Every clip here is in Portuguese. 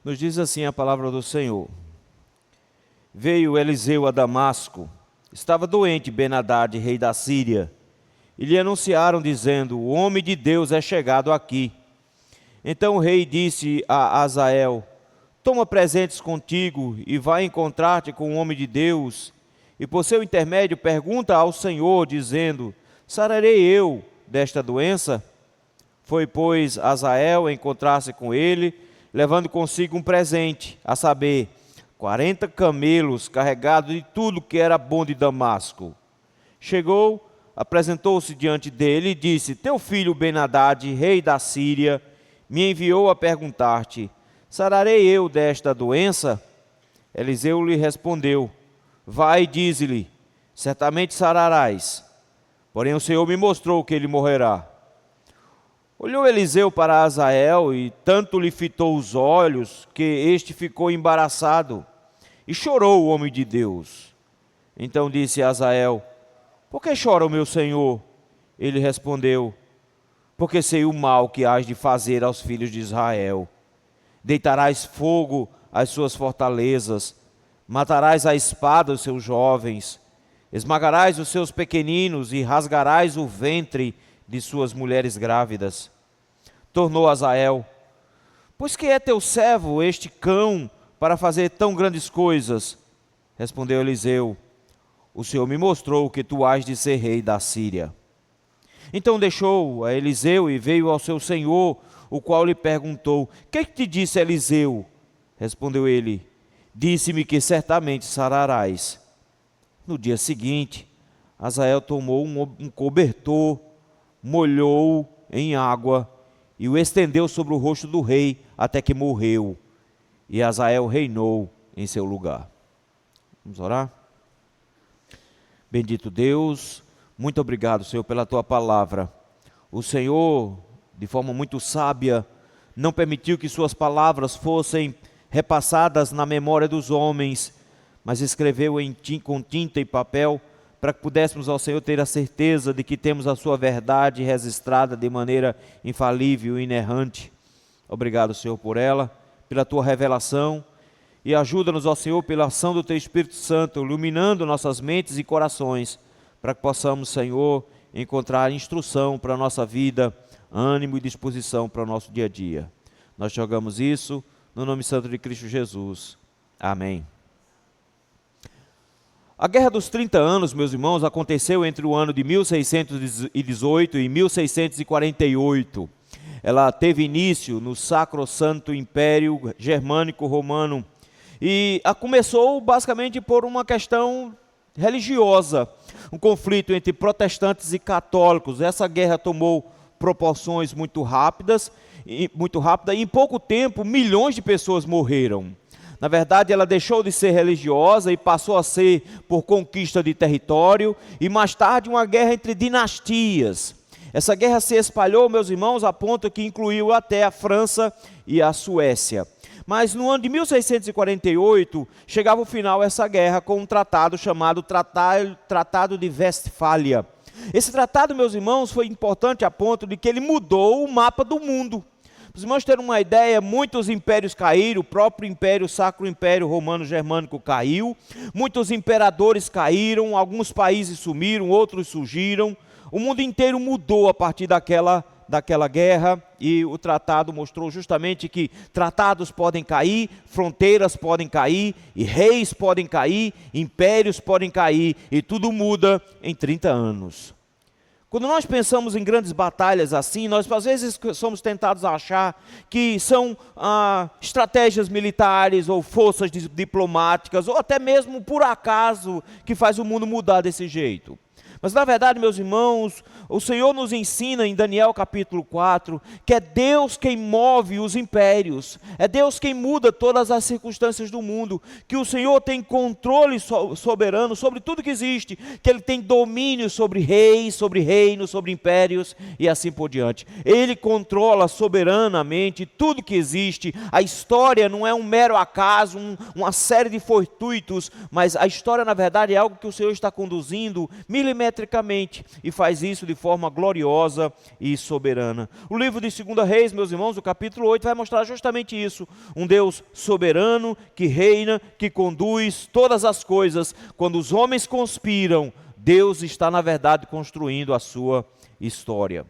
Nos diz assim a palavra do Senhor. Veio Eliseu a Damasco, estava doente Ben-Hadad, rei da Síria, e lhe anunciaram dizendo: o homem de Deus é chegado aqui. Então o rei disse a Azael: toma presentes contigo e vai encontrar-te com o homem de Deus, e por seu intermédio pergunta ao Senhor, dizendo: sararei eu desta doença? Foi, pois, Azael encontrar-se com ele, levando consigo um presente, a saber, 40 camelos carregados de tudo que era bom de Damasco. Chegou, apresentou-se diante dele e disse: teu filho Ben-Hadad, rei da Síria, me enviou a perguntar-te: sararei eu desta doença? Eliseu lhe respondeu: vai e dize-lhe, certamente sararás. Porém o Senhor me mostrou que ele morrerá. Olhou Eliseu para Azael e tanto lhe fitou os olhos que este ficou embaraçado e chorou o homem de Deus. Então disse Azael: por que chora o meu senhor? Ele respondeu: porque sei o mal que hás de fazer aos filhos de Israel. Deitarás fogo às suas fortalezas, matarás à espada os seus jovens, esmagarás os seus pequeninos e rasgarás o ventre de suas mulheres grávidas. Tornou Azael: pois que é teu servo este cão para fazer tão grandes coisas? Respondeu Eliseu: o Senhor me mostrou que tu hás de ser rei da Síria. Então deixou a Eliseu e veio ao seu senhor, o qual lhe perguntou: que te disse Eliseu? Respondeu ele: disse-me que certamente sararás. No dia seguinte, Azael tomou um cobertor, molhou-o em água e o estendeu sobre o rosto do rei até que morreu. E Azael reinou em seu lugar. Vamos orar? Bendito Deus, muito obrigado, Senhor, pela tua palavra. O Senhor, de forma muito sábia, não permitiu que suas palavras fossem repassadas na memória dos homens, mas escreveu com tinta e papel, para que pudéssemos ao Senhor ter a certeza de que temos a sua verdade registrada de maneira infalível e inerrante. Obrigado, Senhor, por ela, pela tua revelação, e ajuda-nos, ó Senhor, pela ação do teu Espírito Santo, iluminando nossas mentes e corações, para que possamos, Senhor, encontrar instrução para a nossa vida, ânimo e disposição para o nosso dia a dia. Nós jogamos isso no nome santo de Cristo Jesus. Amém. A Guerra dos 30 Anos, meus irmãos, aconteceu entre o ano de 1618 e 1648. Ela teve início no Sacrosanto Império Germânico Romano e começou basicamente por uma questão religiosa, um conflito entre protestantes e católicos. Essa guerra tomou proporções muito rápidas e em pouco tempo milhões de pessoas morreram. Na verdade, ela deixou de ser religiosa e passou a ser por conquista de território e mais tarde uma guerra entre dinastias. Essa guerra se espalhou, meus irmãos, a ponto que incluiu até a França e a Suécia. Mas no ano de 1648, chegava ao final essa guerra com um tratado chamado Tratado de Westfália. Esse tratado, meus irmãos, foi importante a ponto de que ele mudou o mapa do mundo. Os irmãos terem uma ideia, muitos impérios caíram, o próprio império, o Sacro Império Romano Germânico caiu, muitos imperadores caíram, alguns países sumiram, outros surgiram, o mundo inteiro mudou a partir daquela guerra, e o tratado mostrou justamente que tratados podem cair, fronteiras podem cair, e reis podem cair, impérios podem cair, e tudo muda em 30 anos. Quando nós pensamos em grandes batalhas assim, nós às vezes somos tentados a achar que são estratégias militares ou forças diplomáticas, ou até mesmo por acaso que faz o mundo mudar desse jeito. Mas na verdade, meus irmãos, o Senhor nos ensina em Daniel capítulo 4, que é Deus quem move os impérios, é Deus quem muda todas as circunstâncias do mundo, que o Senhor tem controle soberano sobre tudo que existe, que Ele tem domínio sobre reis, sobre reinos, sobre impérios e assim por diante. Ele controla soberanamente tudo que existe. A história não é um mero acaso, uma série de fortuitos, mas a história na verdade é algo que o Senhor está conduzindo milimetricamente milimetricamente, e faz isso de forma gloriosa e soberana. O livro de 2 Reis, meus irmãos, o capítulo 8, vai mostrar justamente isso. Um Deus soberano, que reina, que conduz todas as coisas. Quando os homens conspiram, Deus está, na verdade, construindo a sua história.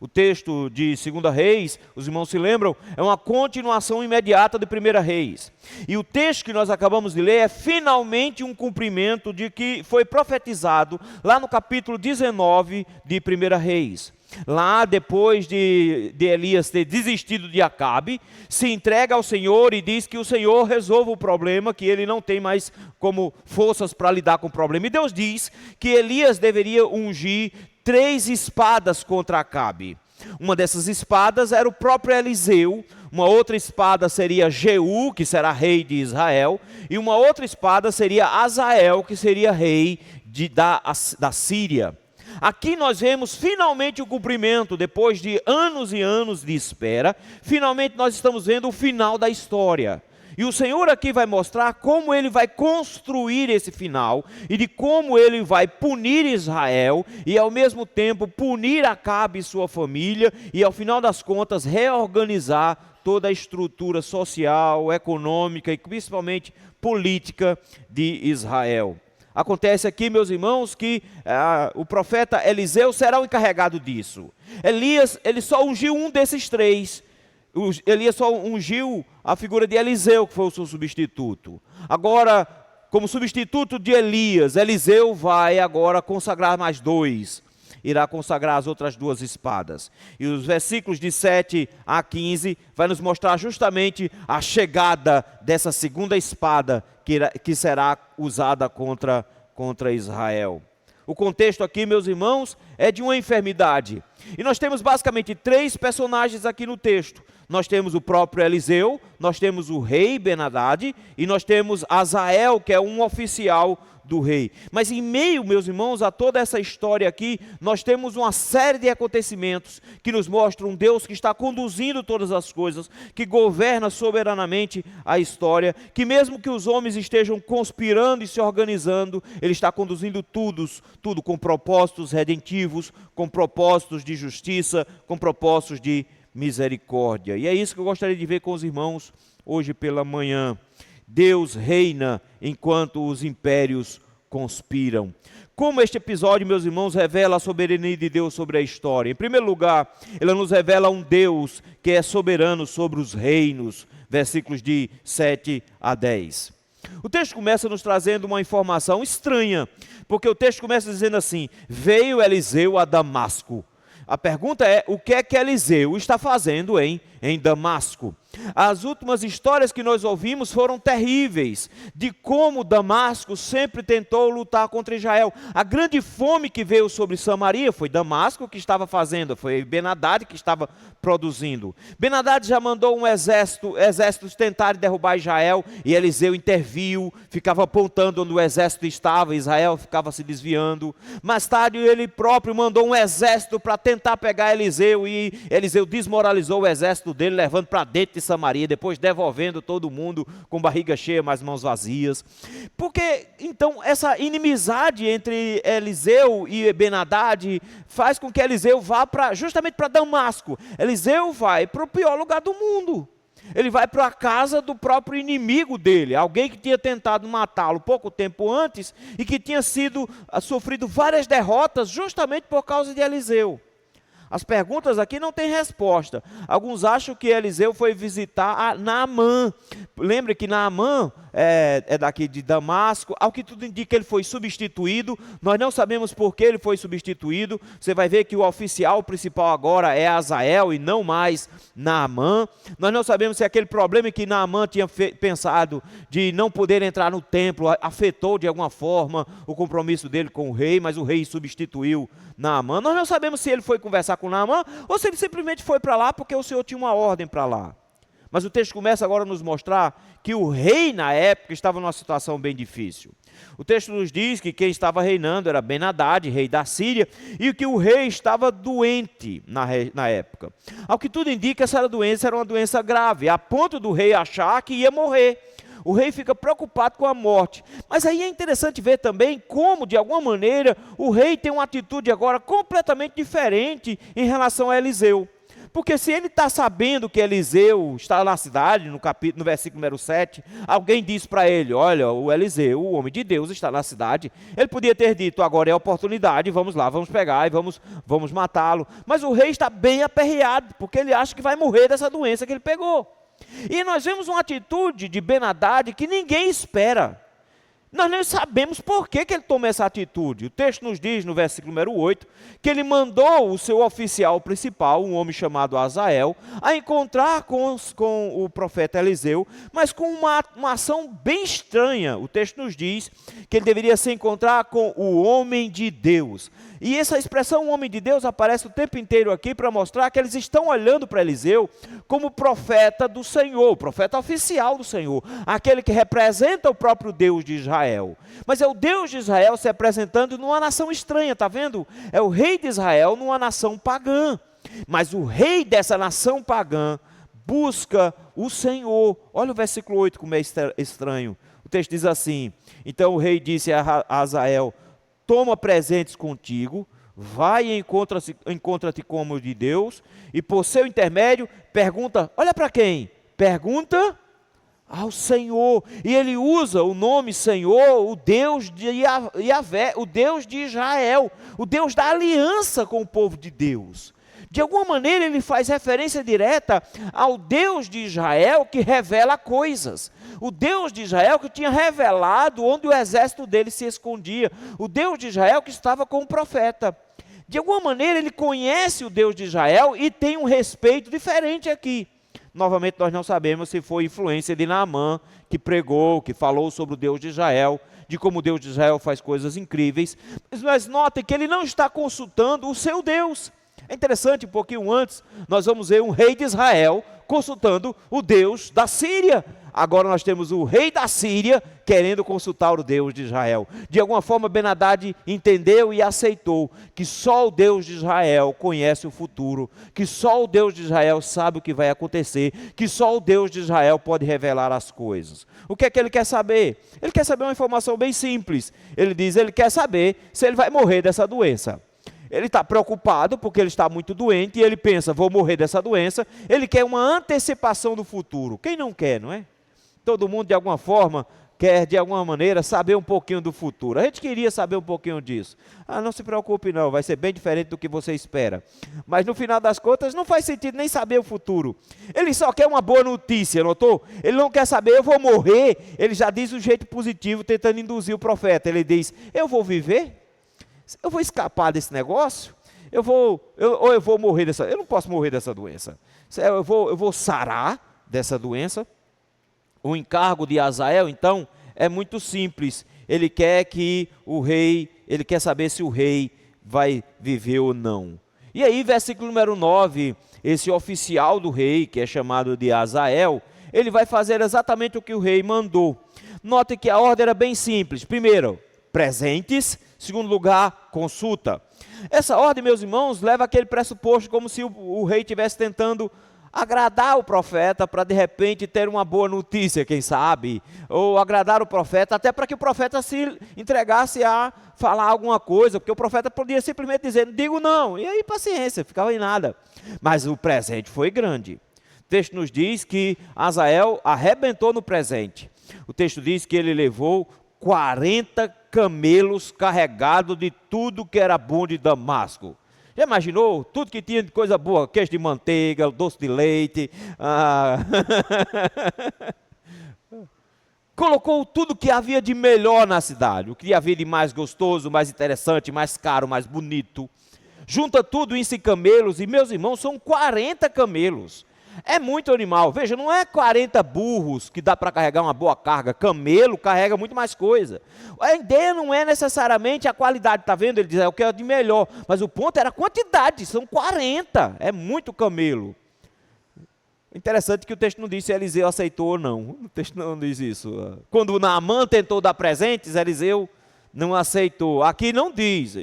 O texto de 2 Reis, os irmãos se lembram, é uma continuação imediata de 1 Reis. E o texto que nós acabamos de ler é finalmente um cumprimento de que foi profetizado lá no capítulo 19 de 1 Reis. Lá, depois de Elias ter desistido de Acabe, se entrega ao Senhor e diz que o Senhor resolva o problema, que ele não tem mais como forças para lidar com o problema. E Deus diz que Elias deveria ungir 3 espadas contra Acabe. Uma dessas espadas era o próprio Eliseu, uma outra espada seria Jeú, que será rei de Israel, e uma outra espada seria Azael, que seria rei da Síria. Aqui nós vemos finalmente o cumprimento, depois de anos e anos de espera, finalmente nós estamos vendo o final da história. E o Senhor aqui vai mostrar como ele vai construir esse final e de como ele vai punir Israel e ao mesmo tempo punir Acabe e sua família e ao final das contas reorganizar toda a estrutura social, econômica e principalmente política de Israel. Acontece aqui, meus irmãos, que o profeta Eliseu será o encarregado disso. Elias, ele só ungiu um desses 3. Elias só ungiu a figura de Eliseu, que foi o seu substituto. Agora, como substituto de Elias, Eliseu vai agora consagrar mais 2. Irá consagrar as outras 2 espadas. E os versículos de 7 a 15 vai nos mostrar justamente a chegada dessa segunda espada que será usada contra Israel. O contexto aqui, meus irmãos, é de uma enfermidade. E nós temos basicamente 3 personagens aqui no texto. Nós temos o próprio Eliseu, nós temos o rei Ben-Hadad e nós temos Azael, que é um oficial do rei. Mas em meio, meus irmãos, a toda essa história aqui, nós temos uma série de acontecimentos que nos mostram um Deus que está conduzindo todas as coisas, que governa soberanamente a história, que mesmo que os homens estejam conspirando e se organizando, Ele está conduzindo tudo com propósitos redentivos, com propósitos de justiça, com propósitos de misericórdia. E é isso que eu gostaria de ver com os irmãos hoje pela manhã. Deus reina enquanto os impérios conspiram. Como este episódio, meus irmãos, revela a soberania de Deus sobre a história? Em primeiro lugar, ele nos revela um Deus que é soberano sobre os reinos, versículos de 7 a 10. O texto começa nos trazendo uma informação estranha, porque o texto começa dizendo assim: veio Eliseu a Damasco. A pergunta é, o que é que Eliseu está fazendo em Damasco? As últimas histórias que nós ouvimos foram terríveis, de como Damasco sempre tentou lutar contra Israel. A grande fome que veio sobre Samaria foi Damasco que estava fazendo, foi Ben-Hadad que estava produzindo. Ben-Hadad já mandou um exércitos tentarem derrubar Israel, e Eliseu interviu, ficava apontando onde o exército estava, Israel ficava se desviando. Mais tarde ele próprio mandou um exército para tentar pegar Eliseu, e Eliseu desmoralizou o exército dele, levando para dentro de Samaria, depois devolvendo todo mundo com barriga cheia, mas mãos vazias. Porque, então, essa inimizade entre Eliseu e Ben-Hadad faz com que Eliseu vá justamente para Damasco. Eliseu vai para o pior lugar do mundo. Ele vai para a casa do próprio inimigo dele, alguém que tinha tentado matá-lo pouco tempo antes e que tinha sofrido várias derrotas justamente por causa de Eliseu. As perguntas aqui não têm resposta. Alguns acham que Eliseu foi visitar Naamã. Lembre que Naamã é daqui de Damasco. Ao que tudo indica, ele foi substituído. Nós não sabemos por que ele foi substituído. Você vai ver que o oficial principal agora é Azael e não mais Naamã. Nós não sabemos se aquele problema que Naamã tinha pensado de não poder entrar no templo afetou de alguma forma o compromisso dele com o rei, mas o rei substituiu Naamã. Nós não sabemos se ele foi conversar com Naamã ou se ele simplesmente foi para lá porque o Senhor tinha uma ordem para lá. Mas o texto começa agora a nos mostrar que o rei na época estava numa situação bem difícil. O texto nos diz que quem estava reinando era Ben-Hadad, rei da Síria, e que o rei estava doente na época. Ao que tudo indica, essa doença era uma doença grave, a ponto do rei achar que ia morrer. O rei fica preocupado com a morte. Mas aí é interessante ver também como, de alguma maneira, o rei tem uma atitude agora completamente diferente em relação a Eliseu. Porque se ele está sabendo que Eliseu está na cidade, no versículo número 7, alguém diz para ele, olha, o Eliseu, o homem de Deus, está na cidade. Ele podia ter dito, agora é a oportunidade, vamos lá, vamos pegar e vamos matá-lo. Mas o rei está bem aperreado, porque ele acha que vai morrer dessa doença que ele pegou. E nós vemos uma atitude de Ben-Hadad que ninguém espera. Nós nem sabemos por que ele tomou essa atitude. O texto nos diz, no versículo número 8, que ele mandou o seu oficial principal, um homem chamado Azael, a encontrar com o profeta Eliseu, mas com uma ação bem estranha. O texto nos diz que ele deveria se encontrar com o homem de Deus. E essa expressão, homem de Deus, aparece o tempo inteiro aqui para mostrar que eles estão olhando para Eliseu como profeta do Senhor, profeta oficial do Senhor, aquele que representa o próprio Deus de Israel. Mas é o Deus de Israel se apresentando numa nação estranha, está vendo? É o rei de Israel numa nação pagã. Mas o rei dessa nação pagã busca o Senhor. Olha o versículo 8 como é estranho. O texto diz assim, então o rei disse a Azael, toma presentes contigo, vai e encontra-te com o homem de Deus, e por seu intermédio, pergunta, olha para quem? Pergunta ao Senhor. E ele usa o nome Senhor, o Deus de Yahvé, o Deus de Israel, o Deus da aliança com o povo de Deus. De alguma maneira ele faz referência direta ao Deus de Israel que revela coisas. O Deus de Israel que tinha revelado onde o exército dele se escondia. O Deus de Israel que estava com o profeta. De alguma maneira ele conhece o Deus de Israel e tem um respeito diferente aqui. Novamente nós não sabemos se foi influência de Naamã que pregou, que falou sobre o Deus de Israel, de como o Deus de Israel faz coisas incríveis. Mas notem que ele não está consultando o seu Deus. É interessante, um pouquinho antes, nós vamos ver um rei de Israel consultando o Deus da Síria. Agora nós temos o rei da Síria querendo consultar o Deus de Israel. De alguma forma, Ben-Hadad entendeu e aceitou que só o Deus de Israel conhece o futuro, que só o Deus de Israel sabe o que vai acontecer, que só o Deus de Israel pode revelar as coisas. O que é que ele quer saber? Ele quer saber uma informação bem simples. Ele diz, ele quer saber se ele vai morrer dessa doença. Ele está preocupado porque ele está muito doente e ele pensa, vou morrer dessa doença. Ele quer uma antecipação do futuro. Quem não quer, não é? Todo mundo de alguma forma quer de alguma maneira saber um pouquinho do futuro. A gente queria saber um pouquinho disso. Não se preocupe não, vai ser bem diferente do que você espera. Mas no final das contas não faz sentido nem saber o futuro. Ele só quer uma boa notícia, notou? Ele não quer saber, eu vou morrer. Ele já diz um jeito positivo tentando induzir o profeta. Ele diz, eu vou viver? Eu vou escapar desse negócio? Eu vou morrer dessa... Eu não posso morrer dessa doença. Eu vou sarar dessa doença. O encargo de Azael, então, é muito simples. Ele quer ele quer saber se o rei vai viver ou não. E aí, versículo número 9, esse oficial do rei, que é chamado de Azael, ele vai fazer exatamente o que o rei mandou. Note que a ordem era bem simples. Primeiro, presentes. Segundo lugar, consulta. Essa ordem, meus irmãos, leva aquele pressuposto como se o rei estivesse tentando agradar o profeta para de repente ter uma boa notícia, quem sabe, ou agradar o profeta, até para que o profeta se entregasse a falar alguma coisa, porque o profeta podia simplesmente dizer, não digo não, e aí paciência, ficava em nada. Mas o presente foi grande. O texto nos diz que Azael arrebentou no presente. O texto diz que ele levou 40 camelos carregados de tudo que era bom de Damasco. Já imaginou? Tudo que tinha de coisa boa, queijo de manteiga, doce de leite. Colocou tudo que havia de melhor na cidade, o que havia de mais gostoso, mais interessante, mais caro, mais bonito. Junta tudo isso em camelos, e meus irmãos, são 40 camelos. É muito animal. Veja, não é 40 burros que dá para carregar uma boa carga. Camelo carrega muito mais coisa. A ideia não é necessariamente a qualidade, está vendo? Ele diz, o que é de melhor. Mas o ponto era a quantidade, são 40. É muito camelo. Interessante que o texto não diz se Eliseu aceitou ou não. O texto não diz isso. Quando Naamã tentou dar presentes, Eliseu não aceitou. Aqui não diz.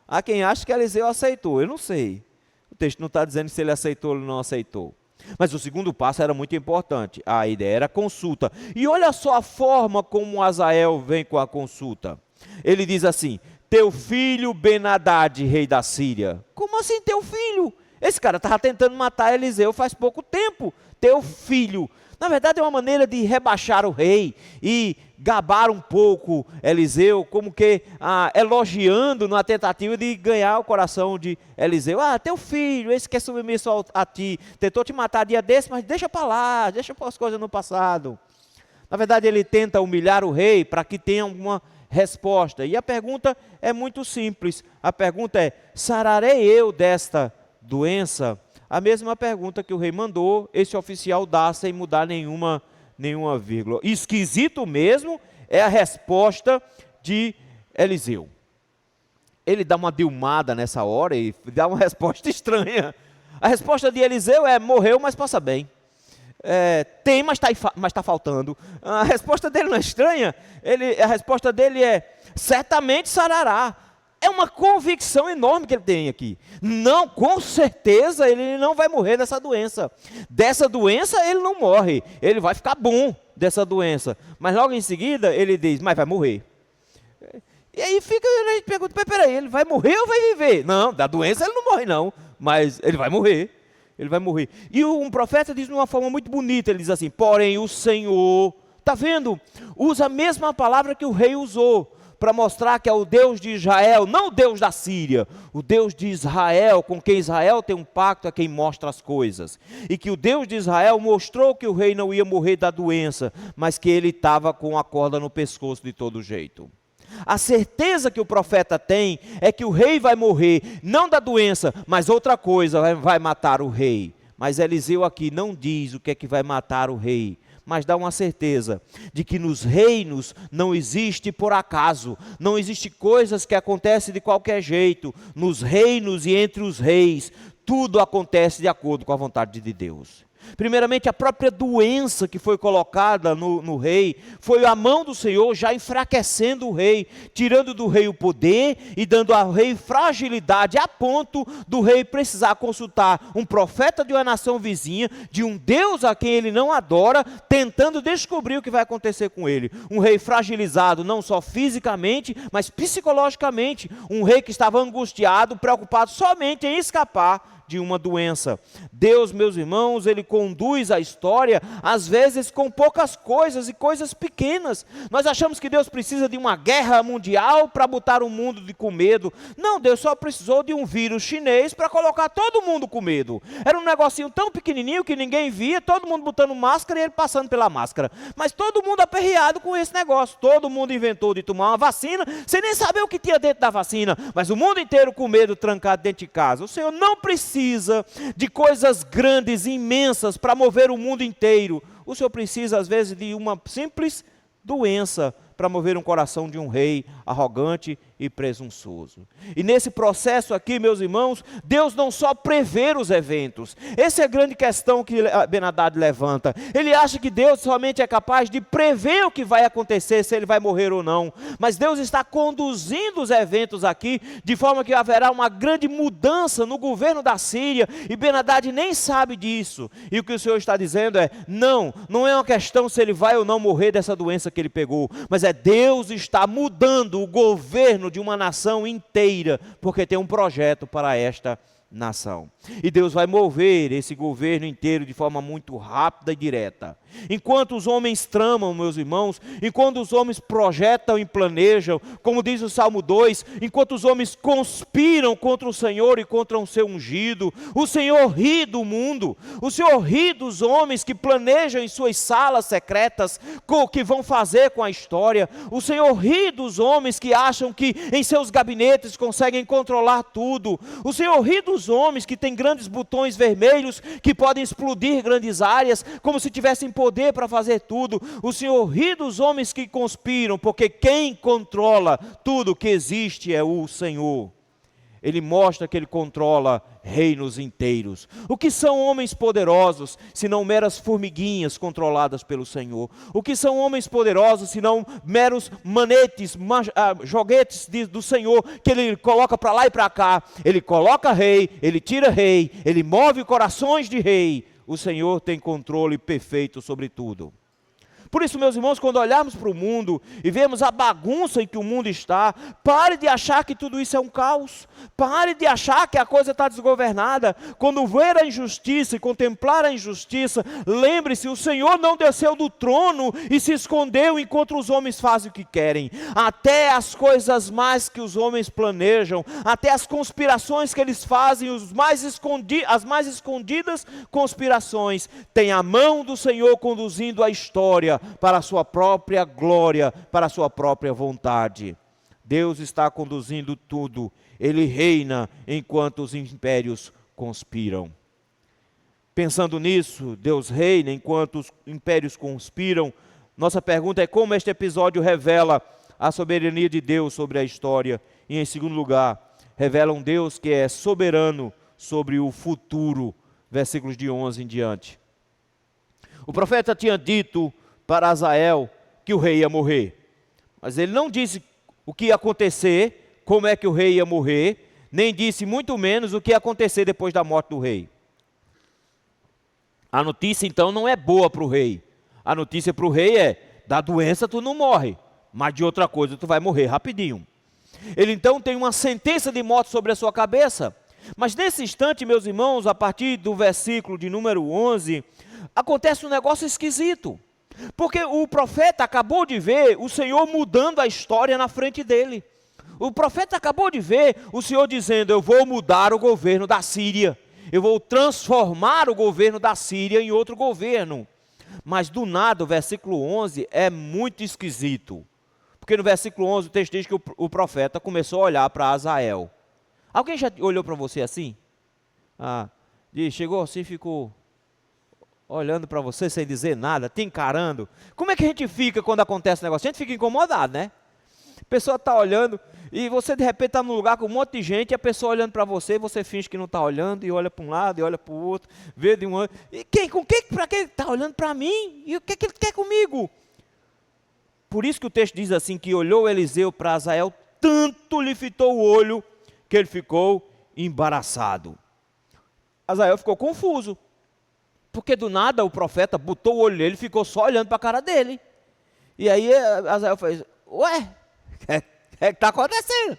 Há quem acha que Eliseu aceitou. Eu não sei. O texto não está dizendo se ele aceitou ou não aceitou. Mas o segundo passo era muito importante. A ideia era a consulta. E olha só a forma como Azael vem com a consulta. Ele diz assim: teu filho Ben-Hadad, rei da Síria. Como assim teu filho? Esse cara estava tentando matar Eliseu faz pouco tempo. Teu filho. Na verdade é uma maneira de rebaixar o rei e gabar um pouco Eliseu, como que elogiando na tentativa de ganhar o coração de Eliseu. Teu filho, esse que é submisso a ti, tentou te matar dia desse, mas deixa para lá, deixa as coisas no passado. Na verdade ele tenta humilhar o rei para que tenha uma resposta. E a pergunta é muito simples. A pergunta é: sararei eu desta doença? A mesma pergunta que o rei mandou esse oficial dar sem mudar nenhuma vírgula. Esquisito mesmo é a resposta de Eliseu. Ele dá uma dilmada nessa hora e dá uma resposta estranha. A resposta de Eliseu é: morreu, mas passa bem. Tem, mas está faltando. A resposta dele não é estranha. A resposta dele é: certamente sarará. É uma convicção enorme que ele tem aqui. Não, com certeza ele não vai morrer dessa doença. Dessa doença ele não morre. Ele vai ficar bom dessa doença. Mas logo em seguida ele diz: mas vai morrer. E aí a gente pergunta: mas peraí, ele vai morrer ou vai viver? Não, da doença ele não morre não. Mas ele vai morrer. Ele vai morrer. E um profeta diz de uma forma muito bonita. Ele diz assim: porém o Senhor, está vendo? Usa a mesma palavra que o rei usou, para mostrar que é o Deus de Israel, não o Deus da Síria, o Deus de Israel, com quem Israel tem um pacto, é quem mostra as coisas. E que o Deus de Israel mostrou que o rei não ia morrer da doença, mas que ele estava com a corda no pescoço de todo jeito. A certeza que o profeta tem é que o rei vai morrer, não da doença, mas outra coisa vai matar o rei. Mas Eliseu aqui não diz o que é que vai matar o rei, mas dá uma certeza de que nos reinos não existe por acaso, não existe coisas que acontecem de qualquer jeito. Nos reinos e entre os reis, tudo acontece de acordo com a vontade de Deus. Primeiramente, a própria doença que foi colocada no rei, foi a mão do Senhor já enfraquecendo o rei, tirando do rei o poder e dando ao rei fragilidade, a ponto do rei precisar consultar um profeta de uma nação vizinha, de um Deus a quem ele não adora, tentando descobrir o que vai acontecer com ele. Um rei fragilizado, não só fisicamente, mas psicologicamente. Um rei que estava angustiado, preocupado somente em escapar de uma doença. Deus, meus irmãos, Ele conduz a história, às vezes com poucas coisas e coisas pequenas. Nós achamos que Deus precisa de uma guerra mundial para botar o mundo com medo. Não, Deus só precisou de um vírus chinês para colocar todo mundo com medo. Era um negocinho tão pequenininho que ninguém via, todo mundo botando máscara e ele passando pela máscara. Mas todo mundo aperreado com esse negócio. Todo mundo inventou de tomar uma vacina, sem nem saber o que tinha dentro da vacina. Mas o mundo inteiro com medo, trancado dentro de casa. O Senhor não precisa de coisas grandes, imensas, para mover o mundo inteiro. O Senhor precisa, às vezes, de uma simples doença para mover um coração de um rei arrogante e presunçoso. E nesse processo aqui, meus irmãos, Deus não só prevê os eventos. Essa é a grande questão que Ben-Hadad levanta. Ele acha que Deus somente é capaz de prever o que vai acontecer, se ele vai morrer ou não. Mas Deus está conduzindo os eventos aqui, de forma que haverá uma grande mudança no governo da Síria, e Ben-Hadad nem sabe disso. E o que o Senhor está dizendo é: não é uma questão se ele vai ou não morrer dessa doença que ele pegou, mas Deus está mudando o governo de uma nação inteira, porque tem um projeto para esta nação. E Deus vai mover esse governo inteiro de forma muito rápida e direta. Enquanto os homens tramam, meus irmãos, enquanto os homens projetam e planejam, como diz o Salmo 2, enquanto os homens conspiram contra o Senhor e contra o seu ungido, o Senhor ri do mundo, o Senhor ri dos homens que planejam em suas salas secretas o que vão fazer com a história. O Senhor ri dos homens que acham que em seus gabinetes conseguem controlar tudo. O Senhor ri dos homens que têm grandes botões vermelhos que podem explodir grandes áreas, como se tivessem poder para fazer tudo. O Senhor ri dos homens que conspiram, porque quem controla tudo que existe é o Senhor. Ele mostra que ele controla reinos inteiros. O que são homens poderosos, senão meras formiguinhas controladas pelo Senhor? O que são homens poderosos, senão meros manetes, joguetes do Senhor, que ele coloca para lá e para cá? Ele coloca rei, ele tira rei, ele move corações de rei. o Senhor tem controle perfeito sobre tudo. Por isso, meus irmãos, quando olharmos para o mundo e vemos a bagunça em que o mundo está, pare de achar que tudo isso é um caos. Pare de achar que a coisa está desgovernada. Quando ver a injustiça e contemplar a injustiça, lembre-se, o Senhor não desceu do trono e se escondeu enquanto os homens fazem o que querem. Até as coisas mais que os homens planejam, até as conspirações que eles fazem, as mais escondidas conspirações, tem a mão do Senhor conduzindo a história para a sua própria glória, para a sua própria vontade. Deus está conduzindo tudo. Ele reina enquanto os impérios conspiram. Pensando nisso, Deus reina enquanto os impérios conspiram. Nossa pergunta é como este episódio revela a soberania de Deus sobre a história. E em segundo lugar, revela um Deus que é soberano sobre o futuro. Versículos de 11 em diante. O profeta tinha dito para Azael que o rei ia morrer, mas ele não disse o que ia acontecer, como é que o rei ia morrer, nem disse muito menos o que ia acontecer depois da morte do rei. A notícia então não é boa para o rei. A notícia para o rei é: da doença tu não morre, mas de outra coisa tu vai morrer rapidinho. Ele então tem uma sentença de morte sobre a sua cabeça. Mas nesse instante, meus irmãos, a partir do versículo de número 11, acontece um negócio esquisito. Porque o profeta acabou de ver o Senhor mudando a história na frente dele. O profeta acabou de ver o Senhor dizendo: eu vou mudar o governo da Síria. Eu vou transformar o governo da Síria em outro governo. Mas do nada o versículo 11 é muito esquisito. Porque no versículo 11 o texto diz que o profeta começou a olhar para Azael. Alguém já olhou para você assim? Chegou assim e ficou olhando para você sem dizer nada, te encarando. Como é que a gente fica quando acontece um negócio? A gente fica incomodado, né? A pessoa está olhando e você de repente está num lugar com um monte de gente e a pessoa olhando para você, você finge que não está olhando e olha para um lado e olha para o outro, vê de um outro. E para que ele está olhando para mim? E o que ele quer comigo? Por isso que o texto diz assim, que olhou Eliseu para Azael, tanto lhe fitou o olho, que ele ficou embaraçado. Azael ficou confuso. Porque do nada o profeta botou o olho nele e ficou só olhando para a cara dele. E aí Azael fez: ué, o que está acontecendo?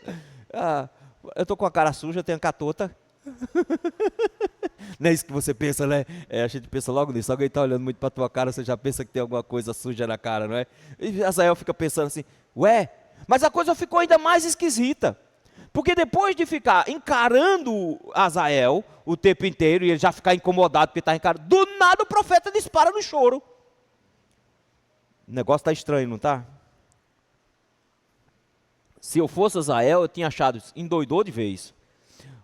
Eu estou com a cara suja, tenho a catota. Não é isso que você pensa, né? A gente pensa logo nisso. Alguém está olhando muito para a tua cara, você já pensa que tem alguma coisa suja na cara, não é? E Azael fica pensando assim: ué, mas a coisa ficou ainda mais esquisita. Porque depois de ficar encarando Azael o tempo inteiro, e ele já ficar incomodado porque está encarando, do nada o profeta dispara no choro. O negócio está estranho, não está? Se eu fosse Azael, eu tinha achado, endoidou de vez.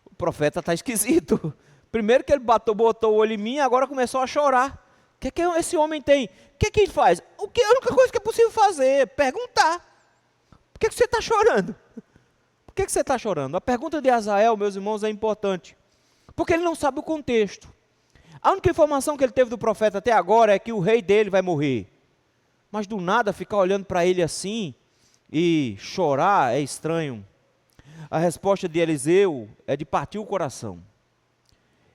O profeta está esquisito. Primeiro que ele botou o olho em mim, agora começou a chorar. O que esse homem tem? O que ele faz? A única coisa que é possível fazer é perguntar: por que você está chorando? Por que você está chorando? A pergunta de Azael, meus irmãos, é importante, porque ele não sabe o contexto. A única informação que ele teve do profeta até agora é que o rei dele vai morrer. Mas do nada ficar olhando para ele assim e chorar é estranho. A resposta de Eliseu é de partir o coração.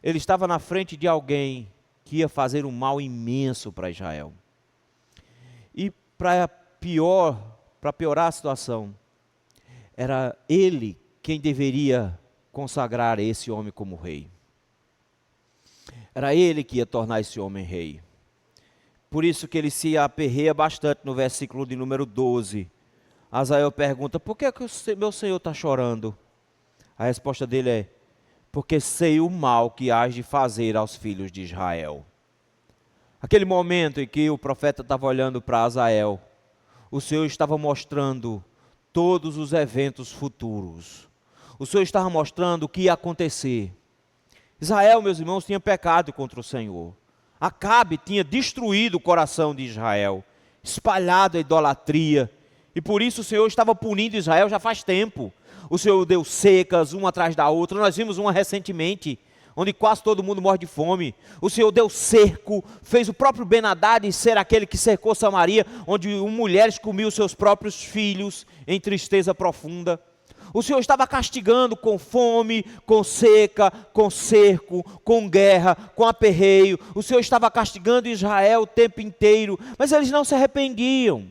Ele estava na frente de alguém que ia fazer um mal imenso para Israel. E para piorar a situação, era ele quem deveria consagrar esse homem como rei. Era ele que ia tornar esse homem rei. Por isso que ele se aperreia bastante no versículo de número 12. Azael pergunta: por que meu senhor está chorando? A resposta dele é: porque sei o mal que hás de fazer aos filhos de Israel. Aquele momento em que o profeta estava olhando para Azael, o Senhor estava mostrando todos os eventos futuros. O Senhor estava mostrando o que ia acontecer. Israel, meus irmãos, tinha pecado contra o Senhor. Acabe tinha destruído o coração de Israel, espalhado a idolatria, e por isso o Senhor estava punindo Israel já faz tempo. O Senhor deu secas, uma atrás da outra. Nós vimos uma recentemente, onde quase todo mundo morre de fome. O Senhor deu cerco, fez o próprio Ben-Hadad ser aquele que cercou Samaria, onde mulheres comiam seus próprios filhos em tristeza profunda. O Senhor estava castigando com fome, com seca, com cerco, com guerra, com aperreio. O Senhor estava castigando Israel o tempo inteiro, mas eles não se arrependiam.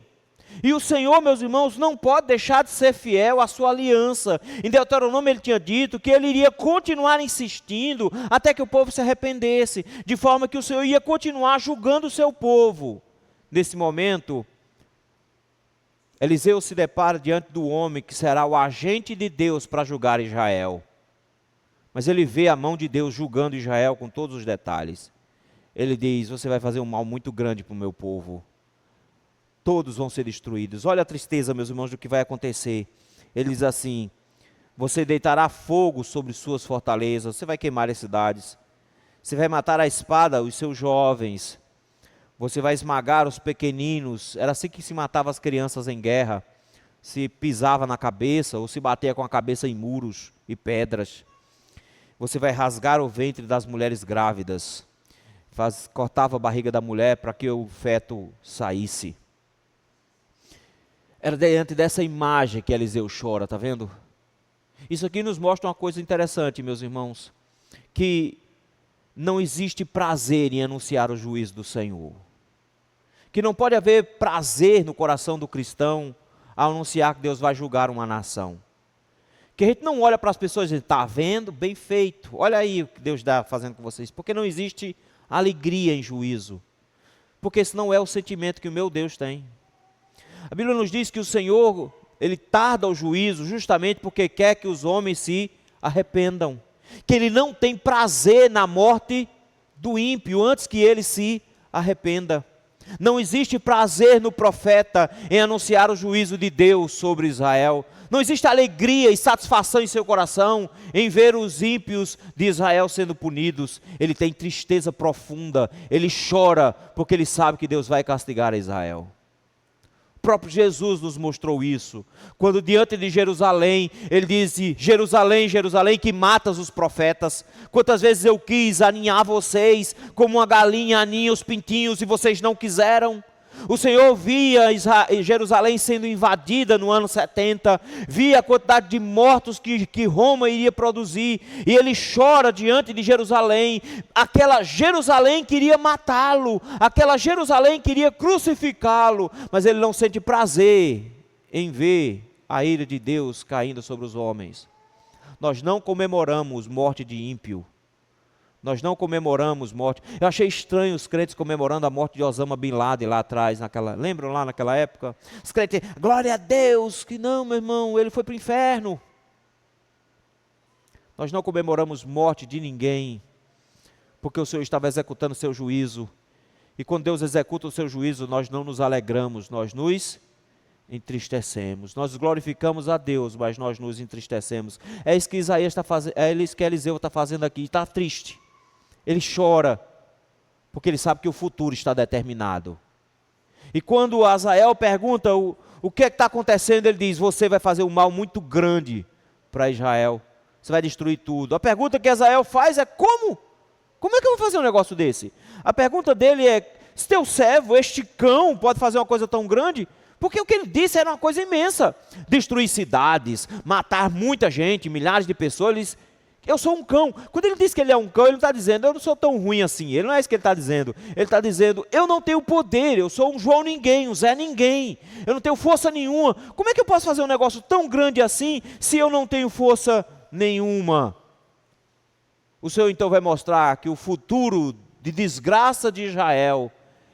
E o Senhor, meus irmãos, não pode deixar de ser fiel à sua aliança. Em Deuteronômio ele tinha dito que ele iria continuar insistindo até que o povo se arrependesse, de forma que o Senhor ia continuar julgando o seu povo. Nesse momento, Eliseu se depara diante do homem que será o agente de Deus para julgar Israel. Mas ele vê a mão de Deus julgando Israel com todos os detalhes. Ele diz: você vai fazer um mal muito grande para o meu povo. Todos vão ser destruídos. Olha a tristeza, meus irmãos, do que vai acontecer. Ele diz assim: você deitará fogo sobre suas fortalezas, você vai queimar as cidades, você vai matar à espada os seus jovens, você vai esmagar os pequeninos. Era assim que se matava as crianças em guerra, se pisava na cabeça ou se batia com a cabeça em muros e pedras. Você vai rasgar o ventre das mulheres grávidas, cortava a barriga da mulher para que o feto saísse. Era diante dessa imagem que Eliseu chora, está vendo? Isso aqui nos mostra uma coisa interessante, meus irmãos, que não existe prazer em anunciar o juízo do Senhor. Que não pode haver prazer no coração do cristão ao anunciar que Deus vai julgar uma nação. Que a gente não olha para as pessoas e diz: está vendo? Bem feito. Olha aí o que Deus está fazendo com vocês. Porque não existe alegria em juízo. Porque esse não é o sentimento que o meu Deus tem. A Bíblia nos diz que o Senhor, Ele tarda o juízo justamente porque quer que os homens se arrependam. Que Ele não tem prazer na morte do ímpio antes que ele se arrependa. Não existe prazer no profeta em anunciar o juízo de Deus sobre Israel. Não existe alegria e satisfação em seu coração em ver os ímpios de Israel sendo punidos. Ele tem tristeza profunda, ele chora porque ele sabe que Deus vai castigar Israel. O próprio Jesus nos mostrou isso, quando diante de Jerusalém, ele disse: Jerusalém, Jerusalém, que matas os profetas, quantas vezes eu quis aninhar vocês, como uma galinha aninha os pintinhos, e vocês não quiseram. O Senhor via Jerusalém sendo invadida no ano 70, via a quantidade de mortos que Roma iria produzir, e ele chora diante de Jerusalém. Aquela Jerusalém queria matá-lo, aquela Jerusalém queria crucificá-lo, mas ele não sente prazer em ver a ira de Deus caindo sobre os homens. Nós não comemoramos morte de ímpio. Nós não comemoramos morte. Eu achei estranho os crentes comemorando a morte de Osama Bin Laden lá atrás, lembram lá naquela época? Os crentes, glória a Deus, que não, meu irmão, ele foi para o inferno. Nós não comemoramos morte de ninguém, porque o Senhor estava executando o seu juízo. E quando Deus executa o seu juízo, nós não nos alegramos, nós nos entristecemos. Nós glorificamos a Deus, mas nós nos entristecemos. É isso que Isaías está fazendo, é isso que Eliseu está fazendo aqui, está triste. Ele chora, porque ele sabe que o futuro está determinado. E quando Azael pergunta o que está acontecendo, ele diz: você vai fazer um mal muito grande para Israel, você vai destruir tudo. A pergunta que Azael faz é: como? Como é que eu vou fazer um negócio desse? A pergunta dele é: se teu servo, este cão, pode fazer uma coisa tão grande? Porque o que ele disse era uma coisa imensa: destruir cidades, matar muita gente, milhares de pessoas. Eu sou um cão. Quando ele diz que ele é um cão, ele não está dizendo: eu não sou tão ruim assim. Ele não é isso que ele está dizendo. Ele está dizendo: eu não tenho poder, eu sou um João ninguém, um Zé ninguém. Eu não tenho força nenhuma. Como é que eu posso fazer um negócio tão grande assim, se eu não tenho força nenhuma? O Senhor então vai mostrar que o futuro de desgraça de Israel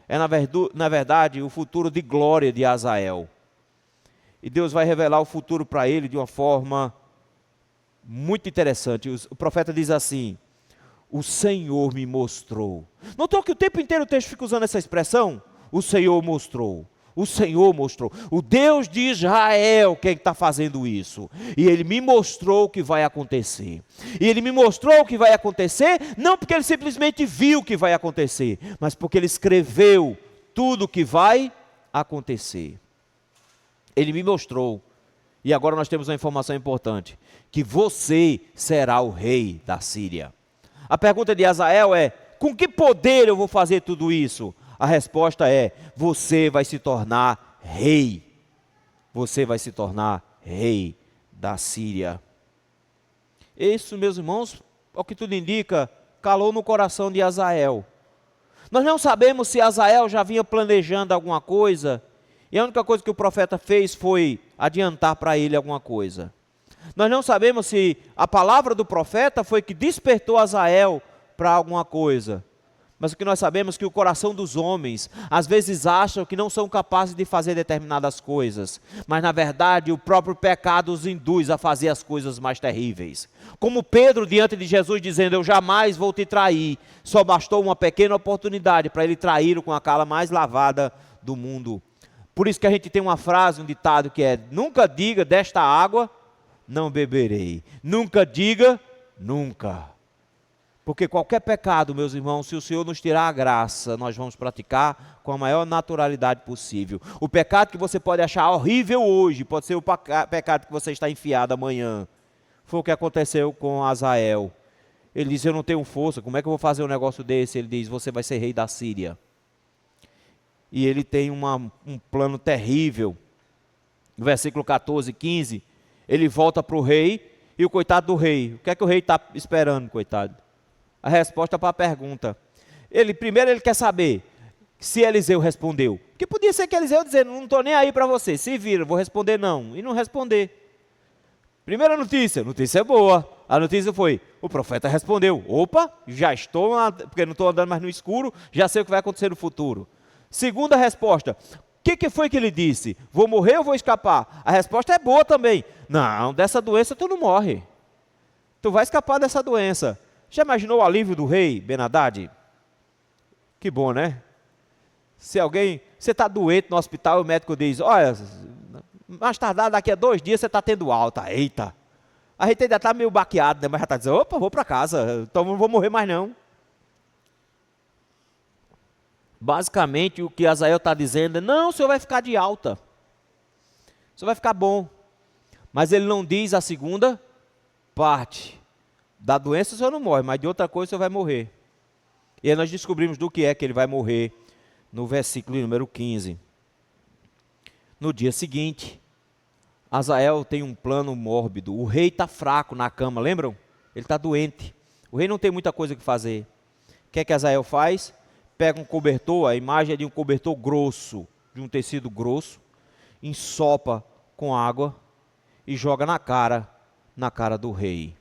é na verdade o futuro de glória de Azael. E Deus vai revelar o futuro para ele de uma forma muito interessante. O profeta diz assim: o Senhor me mostrou. Notou que o tempo inteiro o texto fica usando essa expressão? O Senhor mostrou. O Senhor mostrou. O Deus de Israel quem está fazendo isso. E Ele me mostrou o que vai acontecer. E Ele me mostrou o que vai acontecer, não porque Ele simplesmente viu o que vai acontecer, mas porque Ele escreveu tudo o que vai acontecer. Ele me mostrou. E agora nós temos uma informação importante: que você será o rei da Síria. A pergunta de Azael é: com que poder eu vou fazer tudo isso? A resposta é: você vai se tornar rei. Você vai se tornar rei da Síria. Isso, meus irmãos, ao que tudo indica, calou no coração de Azael. Nós não sabemos se Azael já vinha planejando alguma coisa, e a única coisa que o profeta fez foi adiantar para ele alguma coisa. Nós não sabemos se a palavra do profeta foi que despertou Azael para alguma coisa. Mas o que nós sabemos é que o coração dos homens, às vezes acham que não são capazes de fazer determinadas coisas. Mas na verdade o próprio pecado os induz a fazer as coisas mais terríveis. Como Pedro diante de Jesus dizendo, eu jamais vou te trair. Só bastou uma pequena oportunidade para ele traí-lo com a cara mais lavada do mundo. Por isso que a gente tem uma frase, um ditado que é, nunca diga desta água não beberei. Nunca diga nunca. Porque qualquer pecado, meus irmãos, se o Senhor nos tirar a graça, nós vamos praticar com a maior naturalidade possível. O pecado que você pode achar horrível hoje, pode ser o pecado que você está enfiado amanhã. Foi o que aconteceu com Azael. Ele diz, eu não tenho força, como é que eu vou fazer um negócio desse? Ele diz, você vai ser rei da Síria. E ele tem um plano terrível. No versículo 14, 15, ele volta para o rei, e o coitado do rei, o que é que o rei está esperando, coitado? A resposta para a pergunta. Primeiro ele quer saber se Eliseu respondeu. Porque podia ser que Eliseu dizendo, não estou nem aí para você, se vira, vou responder não. E não responder. Primeira notícia, notícia boa. A notícia foi, o profeta respondeu. Opa, já estou, porque não estou andando mais no escuro, já sei o que vai acontecer no futuro. Segunda resposta, o que foi que ele disse? Vou morrer ou vou escapar? A resposta é boa também. Não, dessa doença tu não morre. Tu vai escapar dessa doença. Já imaginou o alívio do rei Ben-Hadad? Que bom, né? Se alguém, você está doente no hospital e o médico diz, olha, mais tardar daqui a 2 dias você está tendo alta. Eita! A gente ainda está meio baqueado, né? Mas já está dizendo, opa, vou para casa, então não vou morrer mais não. Basicamente o que Azael está dizendo é, não, o senhor vai ficar de alta. O senhor vai ficar bom. Mas ele não diz a segunda parte. Da doença o senhor não morre, mas de outra coisa o senhor vai morrer. E aí nós descobrimos do que é que ele vai morrer no versículo número 15. No dia seguinte, Azael tem um plano mórbido. O rei está fraco na cama, lembram? Ele está doente. O rei não tem muita coisa que fazer. O que é que Azael faz? Pega um cobertor, a imagem é de um cobertor grosso, de um tecido grosso, ensopa com água e joga na cara do rei.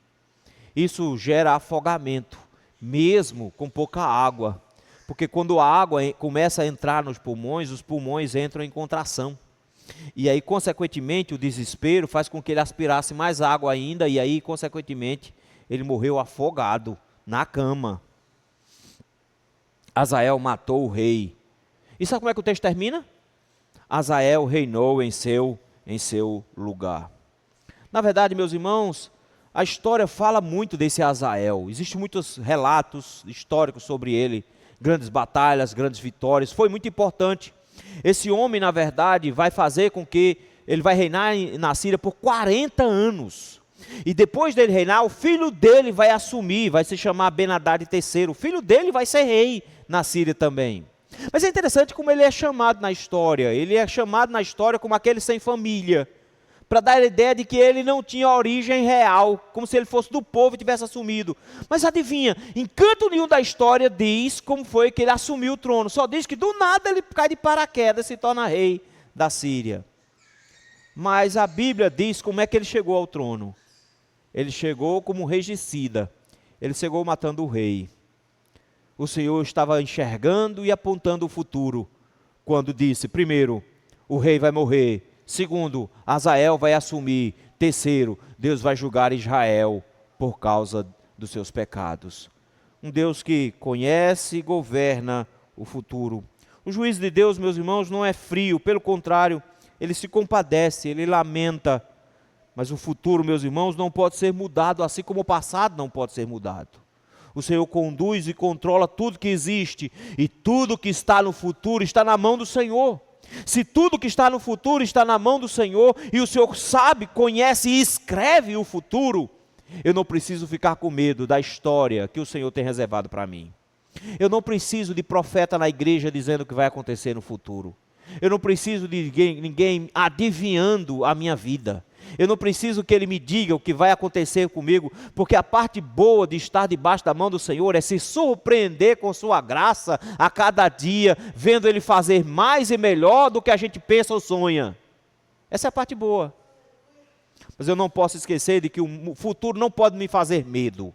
Isso gera afogamento, mesmo com pouca água, porque quando a água começa a entrar nos pulmões, os pulmões entram em contração. E aí, consequentemente, o desespero faz com que ele aspirasse mais água ainda, e aí, consequentemente, ele morreu afogado na cama. Azael matou o rei. E sabe como é que o texto termina? Azael reinou em seu lugar. Na verdade, meus irmãos, a história fala muito desse Azael. Existem muitos relatos históricos sobre ele. Grandes batalhas, grandes vitórias. Foi muito importante. Esse homem, na verdade, vai fazer com que ele vai reinar na Síria por 40 anos. E depois dele reinar, o filho dele vai assumir, vai se chamar Ben-Hadad III. O filho dele vai ser rei na Síria também. Mas é interessante como ele é chamado na história. Ele é chamado na história como aquele sem família, para dar a ideia de que ele não tinha origem real, como se ele fosse do povo e tivesse assumido. Mas adivinha, em canto nenhum da história diz como foi que ele assumiu o trono. Só diz que do nada ele cai de paraquedas e se torna rei da Síria. Mas a Bíblia diz como é que ele chegou ao trono. Ele chegou como um regicida. Ele chegou matando o rei. O Senhor estava enxergando e apontando o futuro, quando disse, primeiro, o rei vai morrer. Segundo, Azael vai assumir. Terceiro, Deus vai julgar Israel por causa dos seus pecados. Um Deus que conhece e governa o futuro. O juízo de Deus, meus irmãos, não é frio, pelo contrário, ele se compadece, ele lamenta. Mas o futuro, meus irmãos, não pode ser mudado, assim como o passado não pode ser mudado. O Senhor conduz e controla tudo que existe, e tudo que está no futuro está na mão do Senhor. Se tudo que está no futuro está na mão do Senhor, e o Senhor sabe, conhece e escreve o futuro, eu não preciso ficar com medo da história que o Senhor tem reservado para mim. Eu não preciso de profeta na igreja dizendo o que vai acontecer no futuro. Eu não preciso de ninguém adivinhando a minha vida. Eu não preciso que Ele me diga o que vai acontecer comigo, porque a parte boa de estar debaixo da mão do Senhor é se surpreender com sua graça a cada dia, vendo Ele fazer mais e melhor do que a gente pensa ou sonha. Essa é a parte boa. Mas eu não posso esquecer de que o futuro não pode me fazer medo.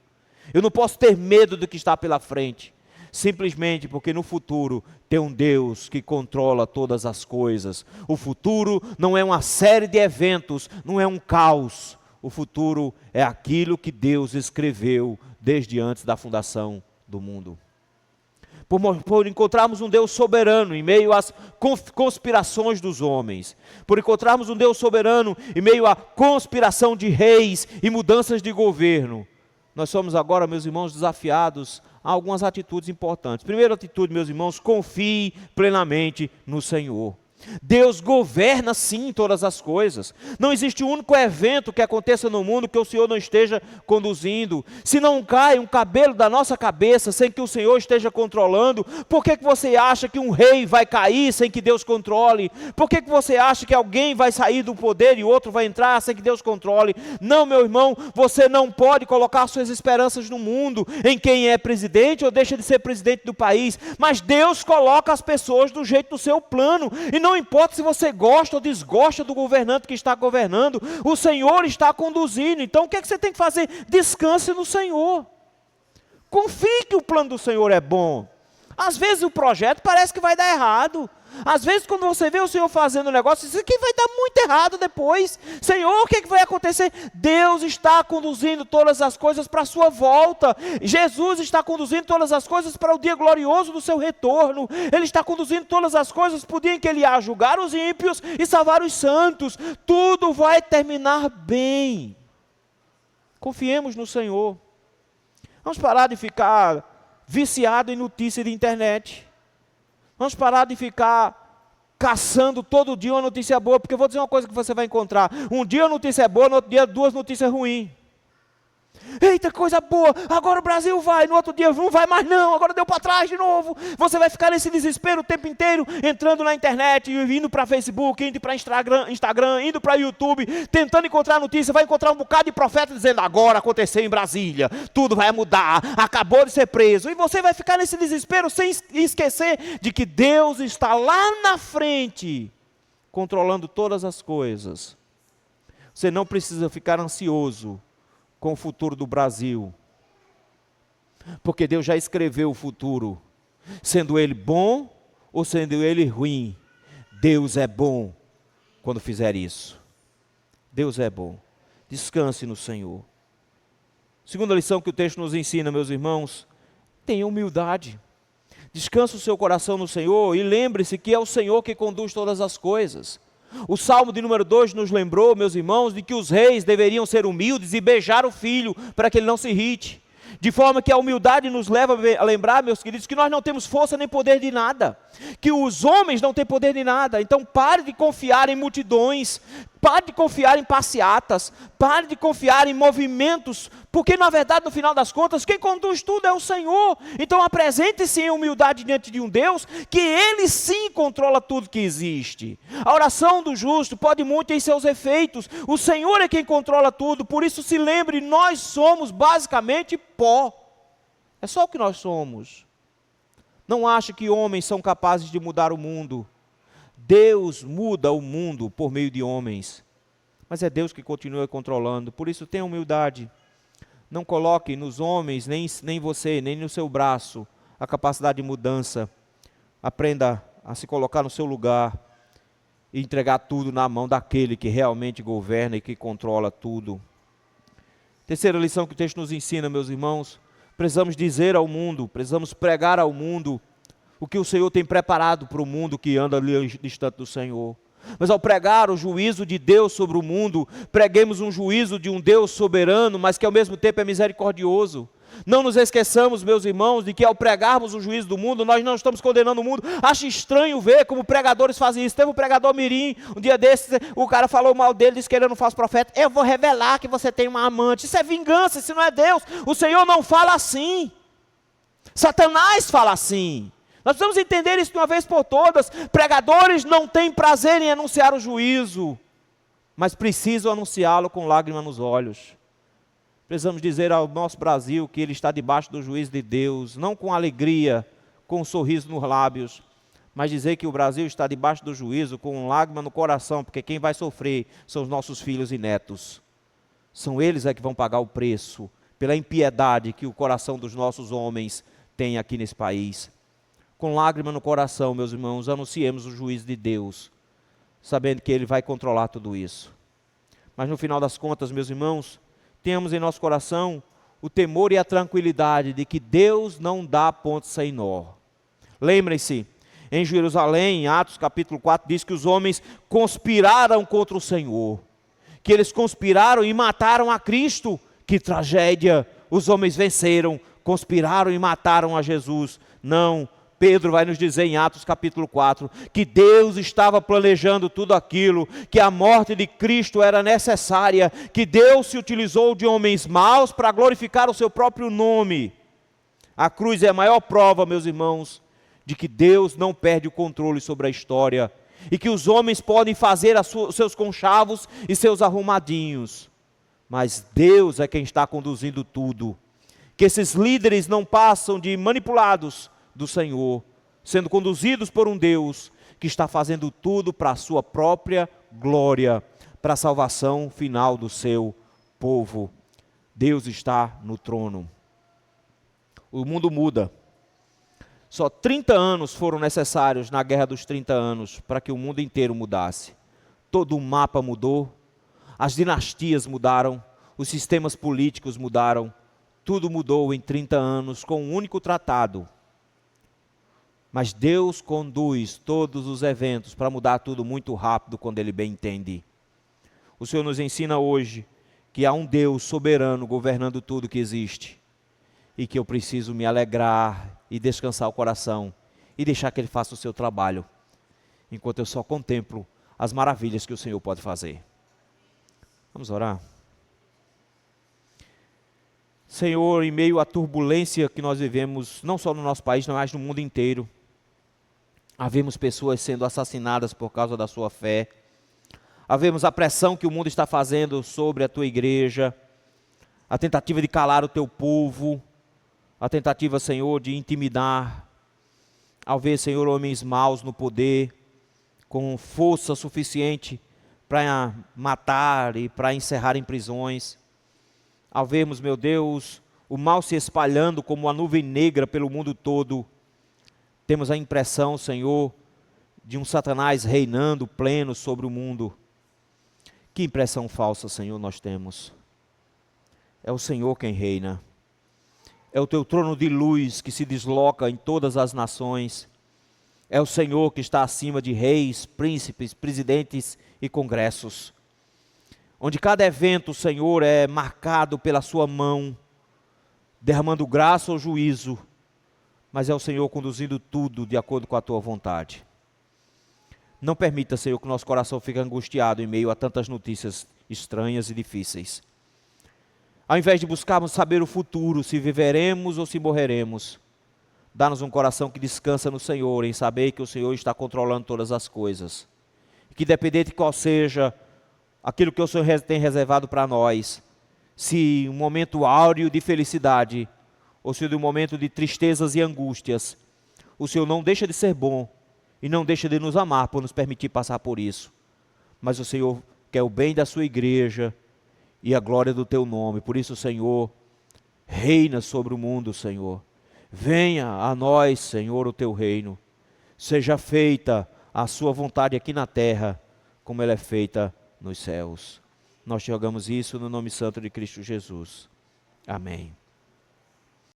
Eu não posso ter medo do que está pela frente, simplesmente porque no futuro tem um Deus que controla todas as coisas. O futuro não é uma série de eventos, não é um caos. O futuro é aquilo que Deus escreveu desde antes da fundação do mundo. Por encontrarmos um Deus soberano em meio às conspirações dos homens, por encontrarmos um Deus soberano em meio à conspiração de reis e mudanças de governo, nós somos agora, meus irmãos, desafiados a algumas atitudes importantes. Primeira atitude, meus irmãos, confie plenamente no Senhor. Deus governa sim todas as coisas. Não existe um único evento que aconteça no mundo que o Senhor não esteja conduzindo. Se não cai um cabelo da nossa cabeça sem que o Senhor esteja controlando, por que você acha que um rei vai cair sem que Deus controle? Por que você acha que alguém vai sair do poder e outro vai entrar sem que Deus controle? Não, meu irmão, você não pode colocar suas esperanças no mundo, em quem é presidente ou deixa de ser presidente do país, mas Deus coloca as pessoas do jeito do seu plano, e não importa se você gosta ou desgosta do governante que está governando, o Senhor está conduzindo. Então o que é que você tem que fazer? Descanse no Senhor. Confie que o plano do Senhor é bom. Às vezes o projeto parece que vai dar errado. Às vezes quando você vê o Senhor fazendo um negócio, isso aqui vai dar muito errado depois. Senhor, o que é que vai acontecer? Deus está conduzindo todas as coisas para a sua volta. Jesus está conduzindo todas as coisas para o dia glorioso do seu retorno. Ele está conduzindo todas as coisas para o dia em que Ele irá julgar os ímpios e salvar os santos. Tudo vai terminar bem. Confiemos no Senhor. Vamos parar de ficar viciado em notícia de internet. Vamos parar de ficar caçando todo dia uma notícia boa, porque eu vou dizer uma coisa que você vai encontrar. Um dia a notícia é boa, no outro dia duas notícias ruins. Eita, coisa boa, agora o Brasil vai, no outro dia não vai mais não, agora deu para trás de novo. Você vai ficar nesse desespero o tempo inteiro, entrando na internet, indo para Facebook, indo para Instagram, indo para YouTube, tentando encontrar notícia. Vai encontrar um bocado de profeta dizendo, agora aconteceu em Brasília, tudo vai mudar, acabou de ser preso. E você vai ficar nesse desespero sem esquecer de que Deus está lá na frente, controlando todas as coisas. Você não precisa ficar ansioso com o futuro do Brasil, porque Deus já escreveu o futuro, sendo ele bom ou sendo ele ruim. Deus é bom quando fizer isso. Deus é bom. Descanse no Senhor. Segunda lição que o texto nos ensina, meus irmãos, tenha humildade. Descanse o seu coração no Senhor e lembre-se que é o Senhor que conduz todas as coisas. O Salmo de número 2 nos lembrou, meus irmãos, de que os reis deveriam ser humildes e beijar o filho para que ele não se irrite. De forma que a humildade nos leva a lembrar, meus queridos, que nós não temos força nem poder de nada. Que os homens não têm poder de nada. Então pare de confiar em multidões. Pare de confiar em passeatas. Pare de confiar em movimentos. Porque na verdade, no final das contas, quem conduz tudo é o Senhor. Então apresente-se em humildade diante de um Deus que Ele sim controla tudo que existe. A oração do justo pode muito em seus efeitos. O Senhor é quem controla tudo. Por isso se lembre, nós somos basicamente pó. É só o que nós somos. Não ache que homens são capazes de mudar o mundo. Deus muda o mundo por meio de homens. Mas é Deus que continua controlando. Por isso tenha humildade. Não coloque nos homens, nem você, nem no seu braço, a capacidade de mudança. Aprenda a se colocar no seu lugar e entregar tudo na mão daquele que realmente governa e que controla tudo. Terceira lição que o texto nos ensina, meus irmãos, precisamos dizer ao mundo, precisamos pregar ao mundo o que o Senhor tem preparado para o mundo que anda ali distante do Senhor. Mas ao pregar o juízo de Deus sobre o mundo, preguemos um juízo de um Deus soberano, mas que ao mesmo tempo é misericordioso. Não nos esqueçamos, meus irmãos, de que ao pregarmos o juízo do mundo, nós não estamos condenando o mundo. Acho estranho ver como pregadores fazem isso. Teve um pregador mirim, um dia desses, o cara falou mal dele, disse que ele era um falso profeta. Eu vou revelar que você tem uma amante. Isso é vingança, isso não é Deus. O Senhor não fala assim. Satanás fala assim. Nós precisamos entender isso de uma vez por todas. Pregadores não têm prazer em anunciar o juízo, mas precisam anunciá-lo com lágrimas nos olhos. Precisamos dizer ao nosso Brasil que ele está debaixo do juízo de Deus, não com alegria, com um sorriso nos lábios, mas dizer que o Brasil está debaixo do juízo com lágrima no coração, porque quem vai sofrer são os nossos filhos e netos. São eles que vão pagar o preço pela impiedade que o coração dos nossos homens tem aqui nesse país. Com lágrima no coração, meus irmãos, anunciemos o juízo de Deus, sabendo que Ele vai controlar tudo isso. Mas no final das contas, meus irmãos, tenhamos em nosso coração o temor e a tranquilidade de que Deus não dá ponto sem nó. Lembrem-se, em Jerusalém, em Atos capítulo 4, diz que os homens conspiraram contra o Senhor, que eles conspiraram e mataram a Cristo. Que tragédia! Os homens venceram, conspiraram e mataram a Jesus. Não, Pedro vai nos dizer em Atos capítulo 4, que Deus estava planejando tudo aquilo, que a morte de Cristo era necessária, que Deus se utilizou de homens maus para glorificar o seu próprio nome. A cruz é a maior prova, meus irmãos, de que Deus não perde o controle sobre a história, e que os homens podem fazer os seus conchavos e seus arrumadinhos, mas Deus é quem está conduzindo tudo. Que esses líderes não passam de manipulados do Senhor, sendo conduzidos por um Deus que está fazendo tudo para a sua própria glória, para a salvação final do seu povo. Deus está no trono. O mundo muda. Só 30 anos foram necessários na Guerra dos 30 anos para que o mundo inteiro mudasse. Todo o mapa mudou, as dinastias mudaram, os sistemas políticos mudaram, tudo mudou em 30 anos com um único tratado. Mas Deus conduz todos os eventos para mudar tudo muito rápido quando Ele bem entende. O Senhor nos ensina hoje que há um Deus soberano governando tudo que existe, e que eu preciso me alegrar e descansar o coração e deixar que Ele faça o seu trabalho, enquanto eu só contemplo as maravilhas que o Senhor pode fazer. Vamos orar? Senhor, em meio à turbulência que nós vivemos, não só no nosso país, mas no mundo inteiro, havemos pessoas sendo assassinadas por causa da sua fé, havemos a pressão que o mundo está fazendo sobre a tua igreja, a tentativa de calar o teu povo, a tentativa, Senhor, de intimidar, ao ver, Senhor, homens maus no poder, com força suficiente para matar e para encerrar em prisões, ao vermos, meu Deus, o mal se espalhando como uma nuvem negra pelo mundo todo, temos a impressão, Senhor, de um Satanás reinando pleno sobre o mundo. Que impressão falsa, Senhor, nós temos. É o Senhor quem reina. É o teu trono de luz que se desloca em todas as nações. É o Senhor que está acima de reis, príncipes, presidentes e congressos. Onde cada evento, Senhor, é marcado pela sua mão, derramando graça ou juízo, mas é o Senhor conduzindo tudo de acordo com a tua vontade. Não permita, Senhor, que nosso coração fique angustiado em meio a tantas notícias estranhas e difíceis. Ao invés de buscarmos saber o futuro, se viveremos ou se morreremos, dá-nos um coração que descansa no Senhor, em saber que o Senhor está controlando todas as coisas. Que independente de qual seja aquilo que o Senhor tem reservado para nós, se um momento áureo de felicidade, ou se de um momento de tristezas e angústias, o Senhor não deixa de ser bom, e não deixa de nos amar por nos permitir passar por isso. Mas o Senhor quer o bem da sua igreja, e a glória do teu nome. Por isso, Senhor, reina sobre o mundo, Senhor. Venha a nós, Senhor, o teu reino. Seja feita a sua vontade aqui na terra, como ela é feita nos céus. Nós te rogamos isso no nome santo de Cristo Jesus. Amém.